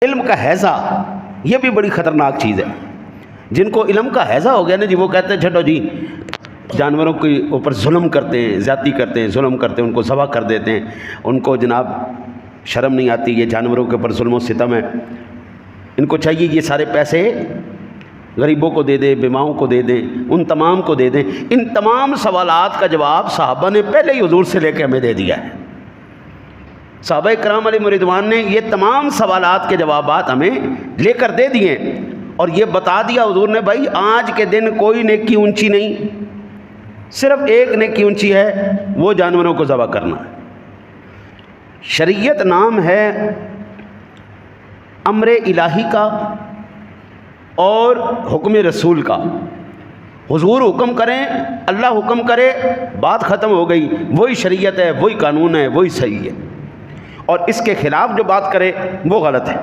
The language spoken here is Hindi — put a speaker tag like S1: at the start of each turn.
S1: इल्म का हैज़ा, ये भी बड़ी ख़तरनाक चीज़ है। जिनको इल्म का हैज़ा हो गया ना जी, वो कहते हैं छठो जी जानवरों के ऊपर जुल्म करते हैं, ज़्यादती करते हैं, जुल्म करते हैं, उनको ज़बह कर देते हैं, उनको जनाब शर्म नहीं आती, ये जानवरों के ऊपर जुल्म सितम है। इनको चाहिए ये सारे पैसे गरीबों को दे दें, बीमाओं को दे दें, उन तमाम को दे दें। इन तमाम सवालात का जवाब सहाबा ने पहले ही हुजूर से लेकर हमें दे दिया है। सहाबा इकराम अलैहिम रिदवान ने ये तमाम सवालात के जवाबात हमें लेकर दे दिए और ये बता दिया हुजूर ने, भाई आज के दिन कोई नेकी ऊंची नहीं, सिर्फ एक नेकी ऊंची है, वो जानवरों को ज़बह करना है। शरीयत नाम है अम्र इलाही का और हुक्म रसूल का। हुजूर हुक्म करें, अल्लाह हुक्म करे, बात ख़त्म हो गई, वही शरीयत है, वही कानून है, वही सही है। और इसके ख़िलाफ़ जो बात करे वो गलत है।